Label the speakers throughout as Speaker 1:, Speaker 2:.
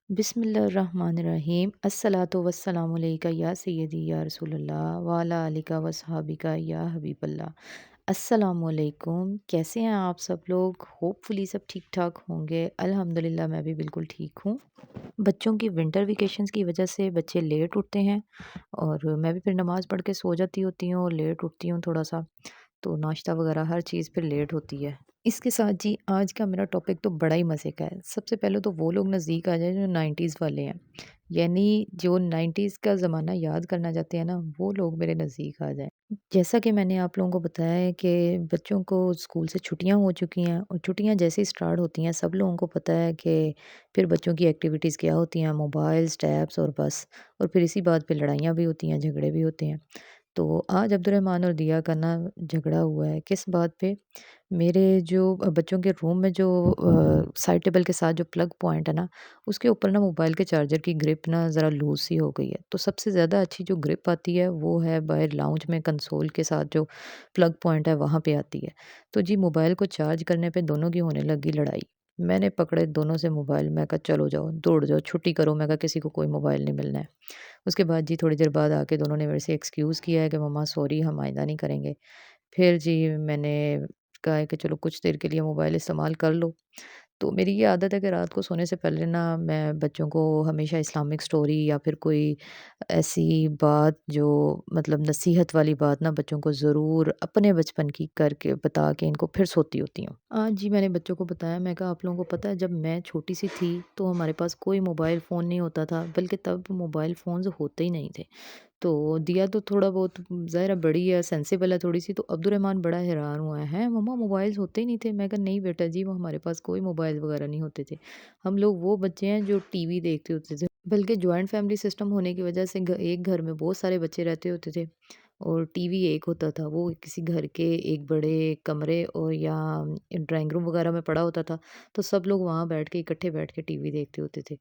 Speaker 1: बिस्मिल्लाहिर्रहमानिर्रहीम अस्सलातु वस्सलामु अलैका या सय्यदी या रसूलल्लाह व अला आलिका व सहाबिका या हबीबल्लाह। अस्सलामु अलैकुम, कैसे हैं आप सब लोग? होपफुली सब ठीक-ठाक होंगे। अल्हम्दुलिल्लाह मैं भी बिल्कुल ठीक हूँ। बच्चों की विंटर वेकेशंस की वजह से बच्चे लेट उठते हैं और मैं भी फिर नमाज़ पढ़ के सो जाती होती हूँ और लेट उठती हूँ थोड़ा-सा। तो नाश्ता वगैरह हर चीज़ फिर लेट होती है। इसके साथ जी आज का मेरा टॉपिक तो बड़ा ही मज़े का है। सबसे पहले तो वो लोग नज़दीक आ जाएँ जो 90s वाले हैं। यानी जो 90s का ज़माना याद करना चाहते हैं ना, वो लोग मेरे नज़दीक आ जाएँ। जैसा कि मैंने आप लोगों को बताया है कि बच्चों को स्कूल से छुट्टियाँ हो चुकी हैं और छुट्टियाँ जैसे ही स्टार्ट होती हैं, सब लोगों को पता है कि फिर बच्चों की एक्टिविटीज़ क्या होती हैं, मोबाइल्स, टैब्स और बस। और फिर इसी बात पे लड़ाइयाँ भी होती हैं, झगड़े भी होते हैं। तो आज अब्दुर्रहमान और दिया का ना झगड़ा हुआ है, किस बात पे? मेरे जो बच्चों के रूम में जो साइड टेबल के साथ जो प्लग पॉइंट है ना, उसके ऊपर ना मोबाइल के चार्जर की ग्रिप ना ज़रा लूज़ सी हो गई है। तो सबसे ज़्यादा अच्छी जो ग्रिप आती है, वो है बाहर लाउंज में कंसोल के साथ जो प्लग पॉइंट है, वहाँ पे आती है। तो जी मोबाइल को चार्ज करने पे दोनों की होने लगी लड़ाई। मैंने पकड़े दोनों से मोबाइल, मैं कहा चलो जाओ, दौड़ जाओ, छुट्टी करो, मैं कहा किसी को कोई मोबाइल नहीं मिलना है। उसके बाद जी थोड़ी देर बाद आके दोनों ने मेरे से एक्सक्यूज़ किया है कि मम्मा सॉरी हम आइंदा नहीं करेंगे। फिर जी मैंने कहा है कि चलो कुछ देर के लिए मोबाइल इस्तेमाल कर लो। तो मेरी ये आदत है कि रात को सोने से पहले ना मैं बच्चों को हमेशा इस्लामिक स्टोरी या फिर कोई ऐसी बात जो मतलब नसीहत वाली बात ना बच्चों को ज़रूर अपने बचपन की करके बता के इनको फिर सोती होती हूँ। आज जी मैंने बच्चों को बताया, मैं कहा आप लोगों को पता है जब मैं छोटी सी थी तो हमारे पास कोई मोबाइल फ़ोन नहीं होता था, बल्कि तब मोबाइल फ़ोन्स होते ही नहीं थे। तो दिया तो थोड़ा बहुत ज़ाहिर है बड़ी है, सेंसिबल है थोड़ी-सी, तो अब्दुर्रहमान बड़ा हैरान हुआ है, "हैं मम्मा मोबाइल्स होते ही नहीं थे?" मैं कहा, "नहीं बेटा जी, वो हमारे पास कोई मोबाइल वगैरह नहीं होते थे। हम लोग वो बच्चे हैं जो टीवी देखते होते थे।" बल्कि जॉइंट फैमिली सिस्टम होने की वजह से एक घर में बहुत सारे बच्चे रहते होते थे और टीवी एक होता था। वो किसी घर के एक बड़े कमरे और या ड्राइंग रूम वगैरह में पड़ा होता था, तो सब लोग वहाँ बैठ के इकट्ठे बैठ के टीवी देखते होते थे।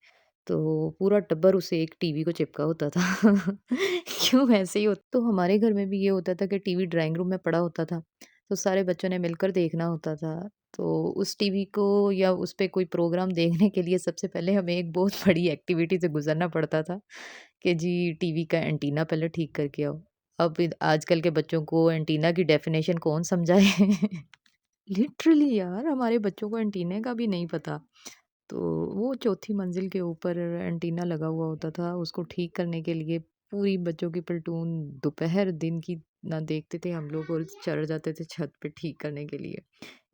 Speaker 1: तो पूरा टब्बर उस एक टीवी को चिपका होता था। क्यों ऐसे ही हो तो हमारे घर में भी ये होता था कि टीवी ड्राइंग रूम में पड़ा होता था, तो सारे बच्चों ने मिलकर देखना होता था। तो उस टीवी को या उस पे कोई प्रोग्राम देखने के लिए सबसे पहले हमें एक बहुत बड़ी एक्टिविटी से गुज़रना पड़ता था कि जी टीवी का एंटीना पहले ठीक करके आओ। अब आजकल के बच्चों को एंटीना की डेफ़िनेशन कौन समझाए? लिटरली यार हमारे बच्चों को एंटीने का भी नहीं पता। तो वो चौथी मंजिल के ऊपर एंटीना लगा हुआ होता था, उसको ठीक करने के लिए पूरी बच्चों की प्लेटून दोपहर दिन की ना देखते थे हम लोग और चढ़ जाते थे छत पे ठीक करने के लिए।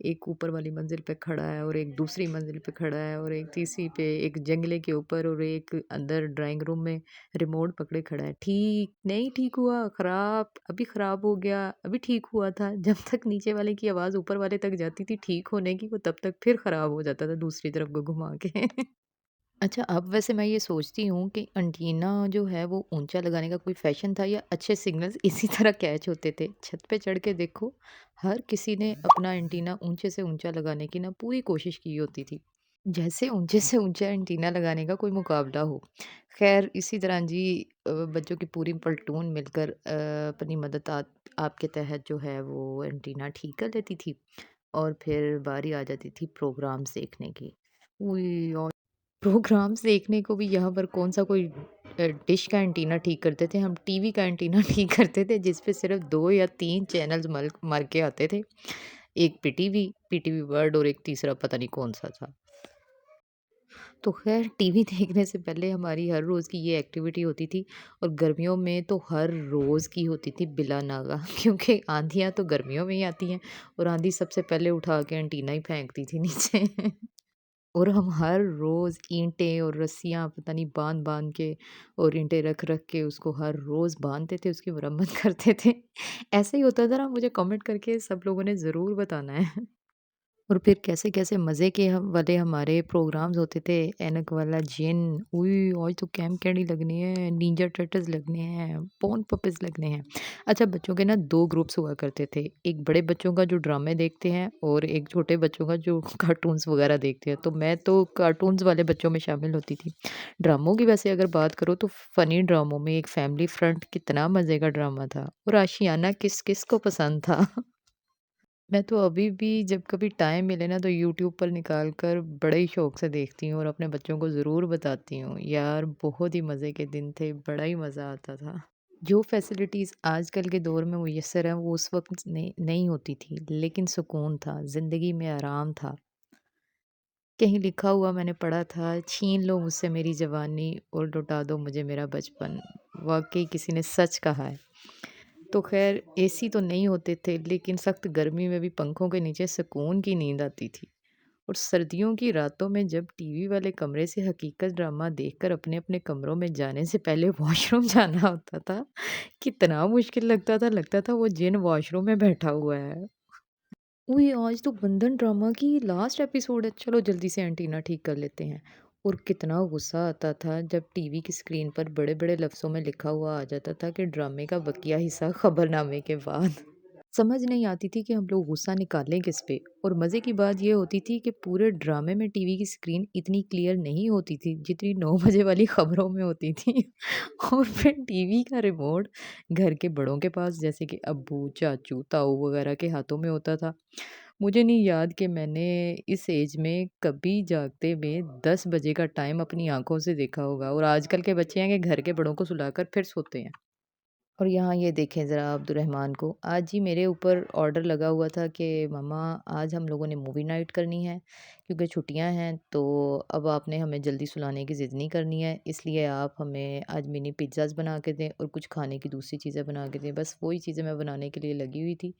Speaker 1: एक ऊपर वाली मंजिल पे खड़ा है और एक दूसरी मंजिल पे खड़ा है और एक तीसरी पे, एक जंगले के ऊपर और एक अंदर ड्राइंग रूम में रिमोट पकड़े खड़ा है। ठीक, नहीं ठीक हुआ, खराब, अभी खराब हो गया, अभी ठीक हुआ था। जब तक नीचे वाले की आवाज़ ऊपर वाले तक जाती थी ठीक होने की, वो तब तक फिर खराब हो जाता था दूसरी तरफ को घुमा के। अच्छा, अब वैसे मैं ये सोचती हूँ कि एंटीना जो है वो ऊँचा लगाने का कोई फ़ैशन था या अच्छे सिग्नल्स इसी तरह कैच होते थे। छत पे चढ़ के देखो, हर किसी ने अपना एंटीना ऊँचे से ऊँचा लगाने की ना पूरी कोशिश की होती थी। जैसे ऊँचे से ऊँचा एंटीना लगाने का कोई मुकाबला हो। ख़ैर इसी तरह जी बच्चों की पूरी प्लेटून मिलकर अपनी मदद आपके तहत जो है वो एंटीना ठीक कर लेती थी और फिर बारी आ जाती थी प्रोग्राम्स देखने की। उई प्रोग्राम्स देखने को भी यहाँ पर कौन-सा कोई डिश का एंटीना ठीक करते थे, हम टीवी का एंटीना ठीक करते थे जिस पे सिर्फ़ 2 या 3 चैनल्स मल मर के आते थे। एक पीटीवी, पीटीवी वर्ल्ड और एक तीसरा पता नहीं कौन-सा था। तो ख़ैर टीवी देखने से पहले हमारी हर रोज़ की ये एक्टिविटी होती थी और गर्मियों में तो हर रोज़ की होती थी बिला नागा क्योंकि आँधियाँ तो गर्मियों में ही आती हैं और आँधी सबसे पहले उठा के एंटीना ही फेंकती थी नीचे। और हम हर रोज़ ईंटें और रस्सियाँ पता नहीं बाँध-बाँध के और ईंटें रख-रख के उसको हर रोज़ बाँधते थे, उसकी मरम्मत करते थे। ऐसे ही होता था ना मुझे कमेंट करके सब लोगों ने ज़रूर बताना है। और फिर कैसे-कैसे मज़े के हम वाले हमारे प्रोग्राम्स होते थे, ऐनक वाला जिन, उई आज तो कैम कैडी लगनी है, निंजा टर्टल्स लगने हैं, पॉन पपेज़ लगने हैं। अच्छा बच्चों के ना 2 ग्रुप्स हुआ करते थे, एक बड़े बच्चों का जो ड्रामे देखते हैं और एक छोटे बच्चों का जो कार्टून्स वग़ैरह देखते हैं, तो मैं तो कार्टून्स वाले बच्चों में शामिल होती थी। ड्रामों की वैसे अगर बात करूँ तो फ़नी ड्रामों में एक फैमिली फ्रंट कितना मज़े का ड्रामा था और आशियाना किस-किस को पसंद था। मैं तो अभी भी जब कभी टाइम मिले ना तो यूट्यूब पर निकाल कर बड़े ही शौक से देखती हूँ और अपने बच्चों को ज़रूर बताती हूँ। यार बहुत ही मज़े के दिन थे, बड़ा ही मज़ा आता था। जो फैसिलिटीज़ आजकल के दौर में मुयस्सर हैं वो उस वक़्त नहीं होती थी, लेकिन सुकून था, ज़िंदगी में आराम था। कहीं लिखा हुआ मैंने पढ़ा था, छीन लो मुझसे मेरी जवानी और लौटा दो मुझे मेरा बचपन। वाक़ई किसी ने सच कहा है। तो ख़ैर एसी तो नहीं होते थे, लेकिन सख्त गर्मी में भी पंखों के नीचे सुकून की नींद आती थी। और सर्दियों की रातों में जब टीवी वाले कमरे से हकीकत ड्रामा देखकर अपने-अपने कमरों में जाने से पहले वॉशरूम जाना होता था, कितना मुश्किल लगता था वो जिन वॉशरूम में बैठा हुआ है। उई आज तो बंधन ड्रामा की लास्ट एपिसोड है, चलो जल्दी से एंटीना ठीक कर लेते हैं। और कितना गुस्सा आता था जब टीवी की स्क्रीन पर बड़े-बड़े लफ्ज़ों में लिखा हुआ आ जाता था कि ड्रामे का बकिया हिस्सा खबरनामे के बाद। समझ नहीं आती थी कि हम लोग गुस्सा निकालें किस पे। और मज़े की बात ये होती थी कि पूरे ड्रामे में टीवी की स्क्रीन इतनी क्लियर नहीं होती थी जितनी 9 बजे वाली खबरों में होती थी। और फिर टीवी का रिमोट घर के बड़ों के पास जैसे कि अब्बू, चाचू, ताऊ वगैरह के हाथों में होता था। मुझे नहीं याद कि मैंने इस एज में कभी जागते में 10 बजे का टाइम अपनी आँखों से देखा होगा। और आजकल के बच्चे हैं कि घर के बड़ों को सुलाकर फिर सोते हैं। और यहाँ ये देखें ज़रा अब्दुर्रहमान को, आज ही मेरे ऊपर ऑर्डर लगा हुआ था कि मम्मा आज हम लोगों ने मूवी नाइट करनी है, क्योंकि छुट्टियां हैं तो अब आपने हमें जल्दी सुलाने की ज़िद नहीं करनी है, इसलिए आप हमें आज मिनी पिज़्ज़ाज़ बना के दें और कुछ खाने की दूसरी चीज़ें बना के दें। बस वही चीज़ें मैं बनाने के लिए लगी हुई थी।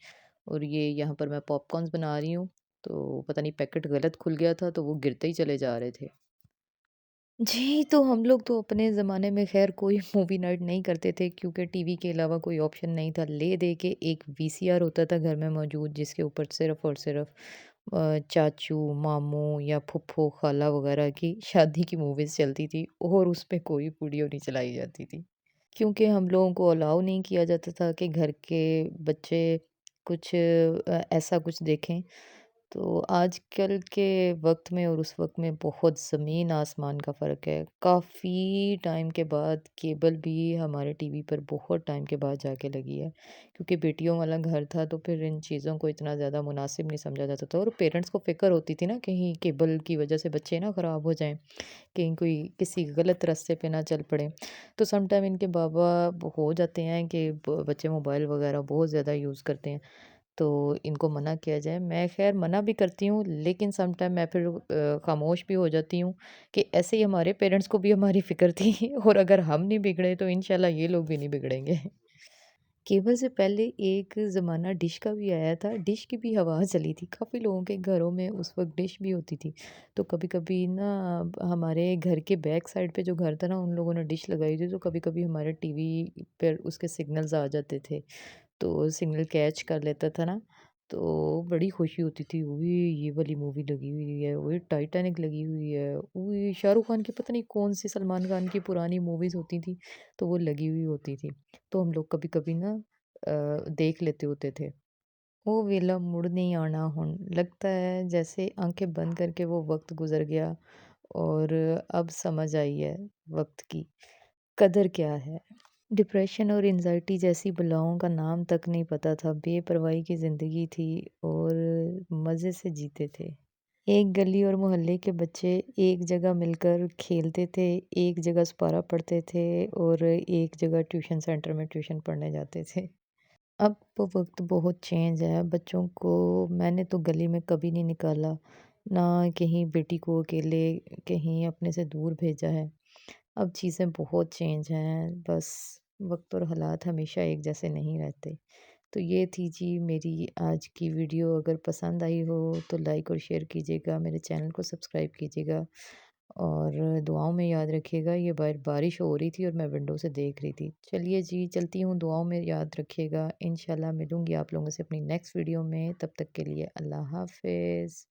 Speaker 1: और ये यहाँ पर मैं पॉपकॉर्न्स बना रही हूँ, तो पता नहीं पैकेट गलत खुल गया था तो वो गिरते ही चले जा रहे थे। जी, तो हम लोग तो अपने ज़माने में ख़ैर कोई मूवी नाइट नहीं करते थे, क्योंकि टीवी के अलावा कोई ऑप्शन नहीं था। ले दे के एक वीसीआर होता था घर में मौजूद, जिसके ऊपर सिर्फ़ और सिर्फ़ चाचू, मामू या फूफू, खाला वग़ैरह की शादी की मूवीज़ चलती थी और उस पे कोई वीडियो नहीं चलाई जाती थी। क्योंकि हम लोगों को अलाउ नहीं किया जाता था कि घर के बच्चे कुछ ऐसा कुछ देखें। तो आजकल के वक़्त में और उस वक़्त में बहुत ज़मीन आसमान का फ़र्क है। काफ़ी टाइम के बाद केबल भी हमारे टीवी पर बहुत टाइम के बाद जाके लगी है। क्योंकि बेटियों वाला घर था तो फिर इन चीज़ों को इतना ज़्यादा मुनासिब नहीं समझा जाता था और पेरेंट्स को फ़िक्र होती थी ना कहीं केबल की वज़ह से बच्चे ना ख़राब हो जाएँ। कहीं कोई किसी गलत रास्ते पे ना चल पड़े। तो सम टाइम इनके बाबा हो जाते हैं कि बच्चे मोबाइल वगैरह बहुत ज़्यादा यूज़ करते हैं, तो इनको मना किया जाए। मैं ख़ैर मना भी करती हूँ, लेकिन सम टाइम मैं फिर खामोश भी हो जाती हूँ कि ऐसे ही हमारे पेरेंट्स को भी हमारी फ़िक्र थी और अगर हम नहीं बिगड़े तो इंशाल्लाह ये लोग भी नहीं बिगड़ेंगे। केबल से पहले एक ज़माना डिश का भी आया था, डिश की भी हवा चली थी, काफ़ी लोगों के घरों में उस वक़्त डिश भी होती थी। तो कभी-कभी ना हमारे घर के बैक साइड पे जो घर था ना, उन लोगों ने डिश लगाई थी, तो कभी-कभी हमारे टीवी पर उसके सिग्नल्स आ जाते थे। तो सिग्नल कैच कर लेता था ना, तो बड़ी खुशी होती थी, "उई, ये वाली मूवी लगी हुई है, ओए टाइटैनिक लगी हुई है, उई शाहरुख खान की पता नहीं कौन-सी सलमान खान की पुरानी मूवीज़ होती थी, तो वो लगी हुई होती थी। तो हम लोग कभी-कभी ना देख लेते होते थे। वो वेला मुड़ नहीं आना हुन, लगता है जैसे आँखें बंद करके वो वक़्त गुज़र गया और अब समझ आई है वक़्त की कदर क्या है। डिप्रेशन और एंग्ज़ायटी जैसी बलाओं का नाम तक नहीं पता था, बेपरवाही की ज़िंदगी थी और मज़े से जीते थे। एक गली और मोहल्ले के बच्चे एक जगह मिलकर खेलते थे, एक जगह सुपारा पढ़ते थे और एक जगह ट्यूशन सेंटर में ट्यूशन पढ़ने जाते थे। अब वो वक़्त बहुत चेंज है, बच्चों को मैंने तो गली में कभी नहीं निकाला, ना कहीं बेटी को अकेले कहीं अपने से दूर भेजा है। अब चीज़ें बहुत चेंज हैं, बस वक़्त और हालात हमेशा एक जैसे नहीं रहते। तो ये थी जी मेरी आज की वीडियो, अगर पसंद आई हो तो लाइक और शेयर कीजिएगा, मेरे चैनल को सब्सक्राइब कीजिएगा और दुआओं में याद रखिएगा। ये बाहर बारिश हो रही थी और मैं विंडो से देख रही थी। चलिए जी, चलती हूँ, दुआओं में याद रखिएगा। इंशाल्लाह मिलूँगी आप लोगों से अपनी नेक्स्ट वीडियो में, तब तक के लिए अल्लाह हाफ़िज़।